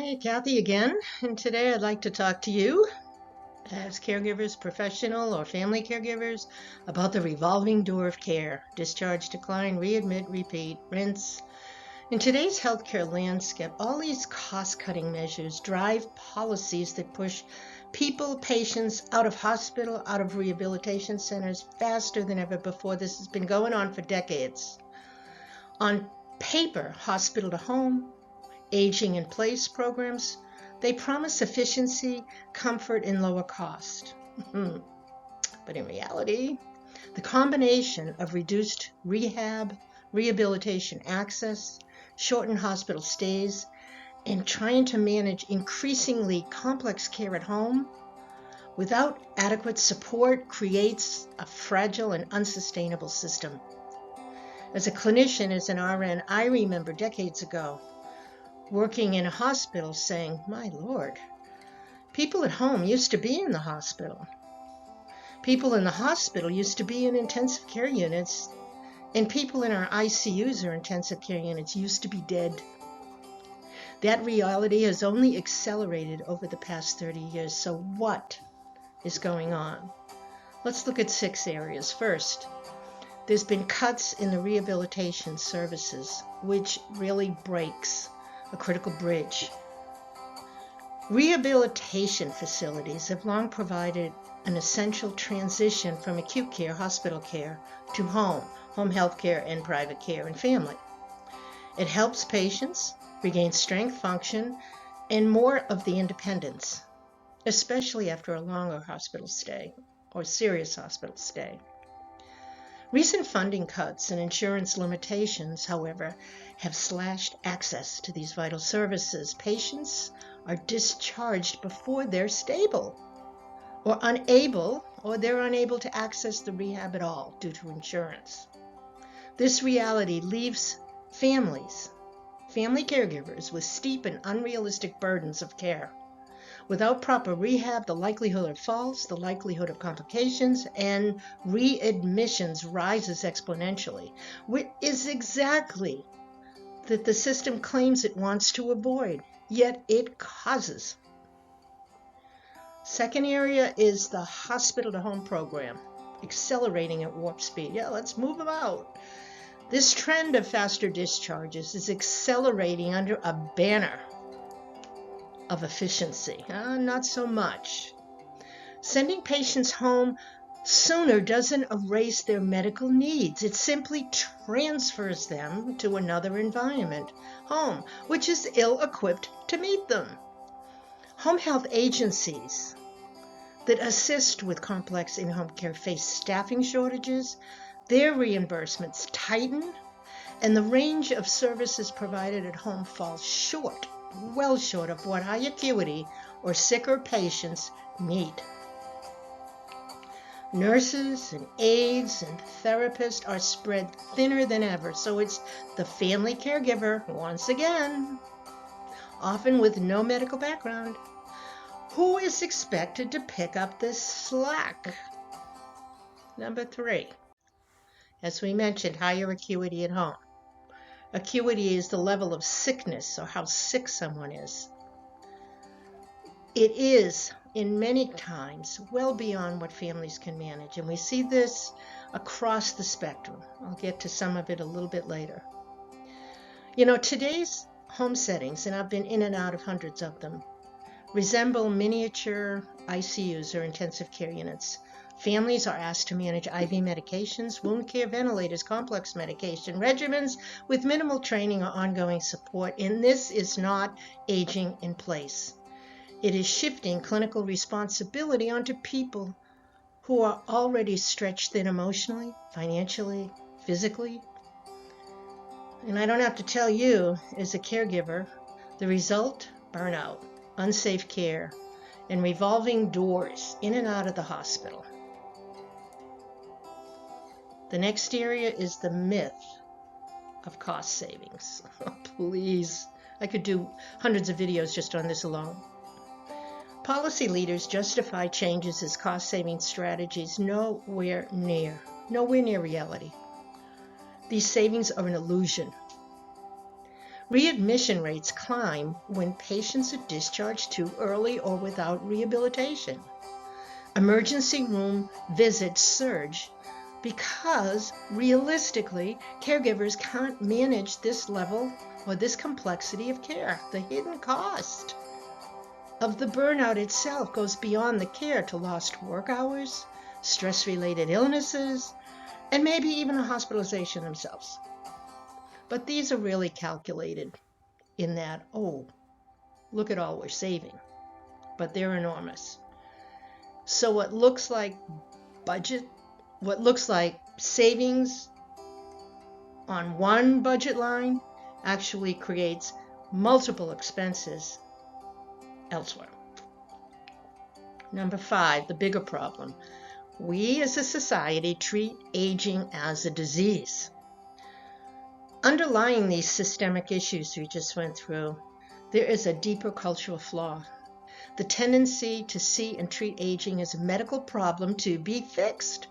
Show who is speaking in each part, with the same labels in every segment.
Speaker 1: Hi, Kathy again, and today I'd like to talk to you as caregivers, professional or family caregivers, about the revolving door of care: discharge, decline, readmit, repeat, rinse. In today's healthcare landscape, all these cost-cutting measures drive policies that push people, patients out of hospital, out of rehabilitation centers faster than ever before. This has been going on for decades. On paper, hospital to home, aging in place programs, they promise efficiency, comfort, and lower cost. But in reality, the combination of reduced rehab, rehabilitation access, shortened hospital stays, and trying to manage increasingly complex care at home without adequate support creates a fragile and unsustainable system. As a clinician, as an RN, I remember decades ago working in a hospital saying, my Lord, people at home used to be in the hospital. People in the hospital used to be in intensive care units, and people in our ICUs or intensive care units used to be dead. That reality has only accelerated over the past 30 years. So what is going on? Let's look at 6 areas. First, there's been cuts in the rehabilitation services, which really breaks a critical bridge. Rehabilitation facilities have long provided an essential transition from acute care, hospital care, to home health care, and private care and family. It helps patients regain strength, function, and more of the independence, especially after a longer hospital stay or serious hospital stay. Recent funding cuts and insurance limitations, however, have slashed access to these vital services. Patients are discharged before they're stable or they're unable to access the rehab at all due to insurance. This reality leaves family caregivers with steep and unrealistic burdens of care. Without proper rehab, the likelihood of falls, the likelihood of complications, and readmissions rises exponentially, which is exactly that the system claims it wants to avoid, yet it causes. Second area is the hospital-to-home program, accelerating at warp speed. Yeah, let's move them out. This trend of faster discharges is accelerating under a banner of efficiency. Not so much. Sending patients home sooner doesn't erase their medical needs. It simply transfers them to another environment, home, which is ill-equipped to meet them. Home health agencies that assist with complex in-home care face staffing shortages, their reimbursements tighten, and the range of services provided at home falls short, well short of what high acuity or sicker patients need. Nurses and aides and therapists are spread thinner than ever, so it's the family caregiver, once again, often with no medical background, who is expected to pick up this slack. Number 3, as we mentioned, higher acuity at home. Acuity is the level of sickness or how sick someone is. It is, in many times, well beyond what families can manage, and we see this across the spectrum. I'll get to some of it a little bit later. You know, today's home settings, and I've been in and out of hundreds of them, resemble miniature ICUs or intensive care units. Families are asked to manage IV medications, wound care, ventilators, complex medication regimens with minimal training or ongoing support, and this is not aging in place. It is shifting clinical responsibility onto people who are already stretched thin emotionally, financially, physically. And I don't have to tell you, as a caregiver, the result: burnout, unsafe care, and revolving doors in and out of the hospital. The next area is the myth of cost savings. Please, I could do hundreds of videos just on this alone. Policy leaders justify changes as cost-saving strategies nowhere near reality. These savings are an illusion. Readmission rates climb when patients are discharged too early or without rehabilitation. Emergency room visits surge because realistically, caregivers can't manage this level or this complexity of care. The hidden cost of the burnout itself goes beyond the care to lost work hours, stress-related illnesses, and maybe even a hospitalization themselves. But these are really calculated in that, oh, look at all we're saving, but they're enormous. So what looks like savings on one budget line actually creates multiple expenses elsewhere. Number 5, the bigger problem. We as a society treat aging as a disease. Underlying these systemic issues we just went through, there is a deeper cultural flaw. The tendency to see and treat aging as a medical problem to be fixed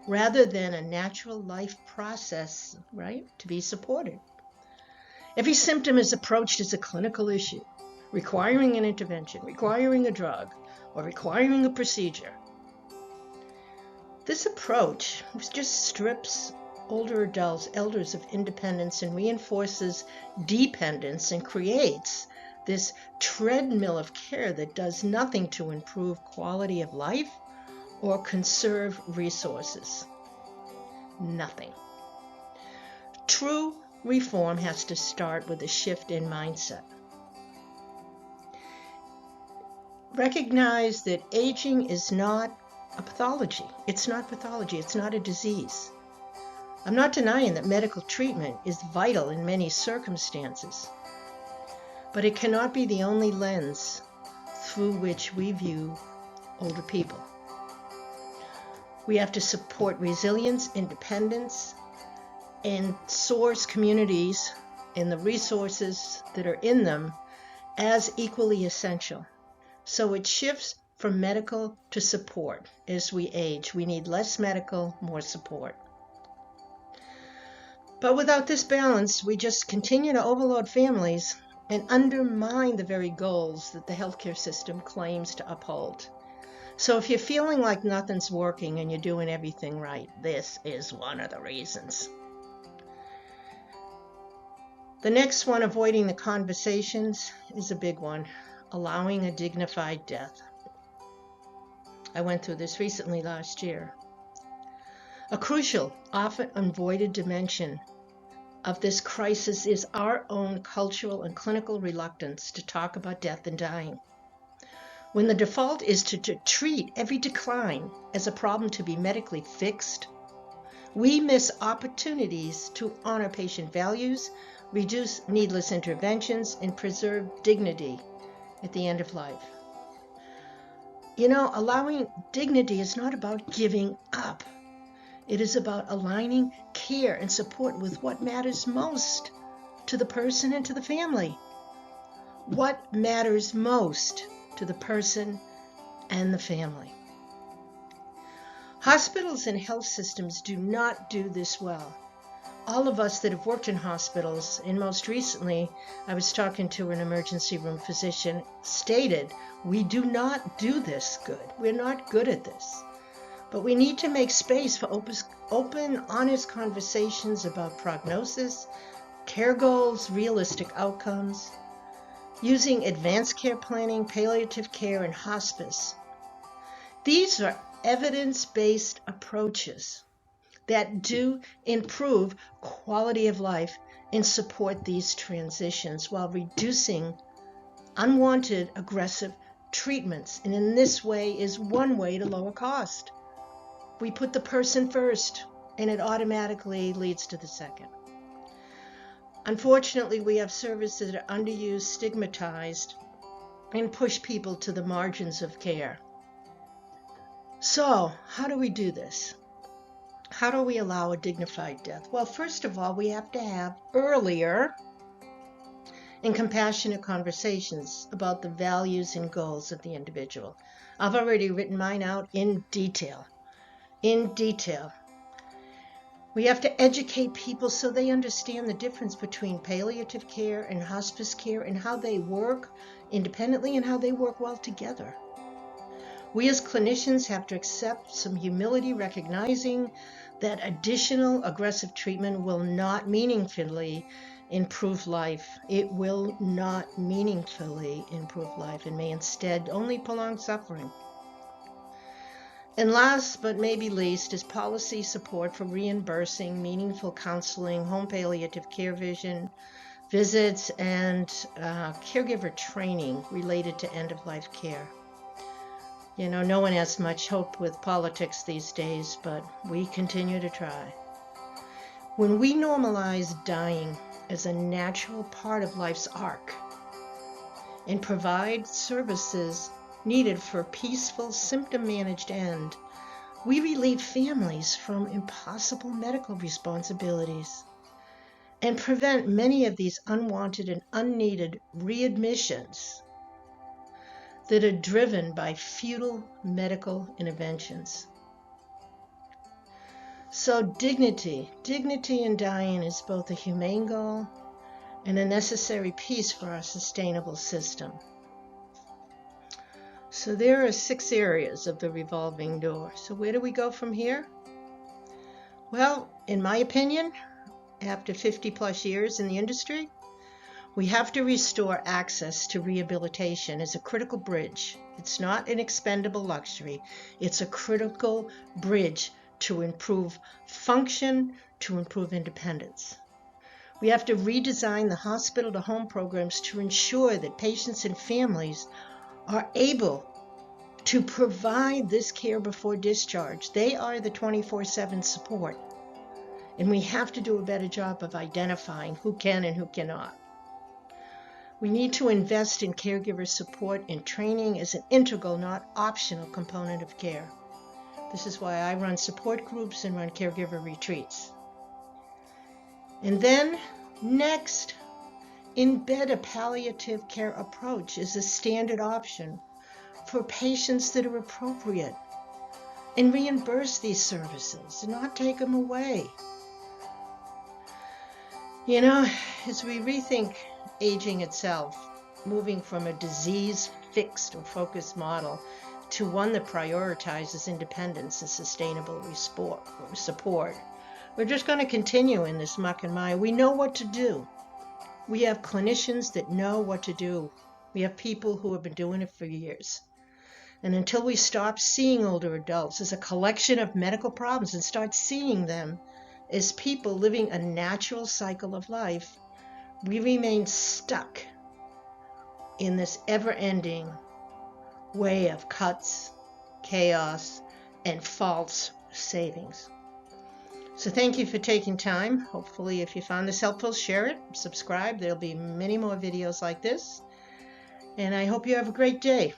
Speaker 1: rather than a natural life process, right, to be supported. Every symptom is approached as a clinical issue, requiring an intervention, requiring a drug, or requiring a procedure. This approach just strips older adults, elders of independence and reinforces dependence and creates this treadmill of care that does nothing to improve quality of life or conserve resources. Nothing. True reform has to start with a shift in mindset. Recognize that aging is not a pathology. It's not pathology. It's not a disease. I'm not denying that medical treatment is vital in many circumstances, but it cannot be the only lens through which we view older people. We have to support resilience, independence, and source communities and the resources that are in them as equally essential. So it shifts from medical to support as we age. We need less medical, more support. But without this balance, we just continue to overload families and undermine the very goals that the healthcare system claims to uphold. So if you're feeling like nothing's working and you're doing everything right, this is one of the reasons. The next one, avoiding the conversations, is a big one. Allowing a dignified death. I went through this recently last year. A crucial, often avoided dimension of this crisis is our own cultural and clinical reluctance to talk about death and dying. When the default is to treat every decline as a problem to be medically fixed, we miss opportunities to honor patient values, reduce needless interventions, and preserve dignity at the end of life. You know, allowing dignity is not about giving up. It is about aligning care and support with what matters most to the person and to the family. What matters most to the person and the family. Hospitals and health systems do not do this well. All of us that have worked in hospitals, and most recently I was talking to an emergency room physician, stated we do not do this good. We're not good at this. But we need to make space for open, honest conversations about prognosis, care goals, realistic outcomes, using advanced care planning, palliative care, and hospice. These are evidence-based approaches that do improve quality of life and support these transitions while reducing unwanted aggressive treatments. And in this way is one way to lower cost. We put the person first, and it automatically leads to the second. Unfortunately, we have services that are underused, stigmatized, and push people to the margins of care. So, how do we do this? How do we allow a dignified death? Well, first of all, we have to have earlier and compassionate conversations about the values and goals of the individual. I've already written mine out in detail. We have to educate people so they understand the difference between palliative care and hospice care and how they work independently and how they work well together. We as clinicians have to accept some humility, recognizing that additional aggressive treatment will not meaningfully improve life. It will not meaningfully improve life and may instead only prolong suffering. And last but maybe least is policy support for reimbursing meaningful counseling, home palliative care visits, and caregiver training related to end-of-life care. You know, no one has much hope with politics these days, but we continue to try. When we normalize dying as a natural part of life's arc and provide services needed for peaceful, symptom-managed end, we relieve families from impossible medical responsibilities and prevent many of these unwanted and unneeded readmissions that are driven by futile medical interventions. So dignity in dying is both a humane goal and a necessary piece for our sustainable system. So there are 6 areas of the revolving door. So where do we go from here? Well, in my opinion, after 50 plus years in the industry, we have to restore access to rehabilitation as a critical bridge. It's not an expendable luxury. It's a critical bridge to improve function, to improve independence. We have to redesign the hospital-to-home programs to ensure that patients and families are able to provide this care before discharge. They are the 24/7 support. And we have to do a better job of identifying who can and who cannot. We need to invest in caregiver support and training as an integral, not optional component of care. This is why I run support groups and run caregiver retreats. And then, next, embed a palliative care approach as a standard option for patients that are appropriate and reimburse these services and not take them away. You know, as we rethink aging itself, moving from a disease-fixed or focused model to one that prioritizes independence and sustainable support, we're just going to continue in this muck and mire. We know what to do. We have clinicians that know what to do. We have people who have been doing it for years. And until we stop seeing older adults as a collection of medical problems and start seeing them as people living a natural cycle of life, we remain stuck in this ever-ending way of cuts, chaos, and false savings. So thank you for taking time. Hopefully, if you found this helpful, share it, subscribe. There'll be many more videos like this. And I hope you have a great day.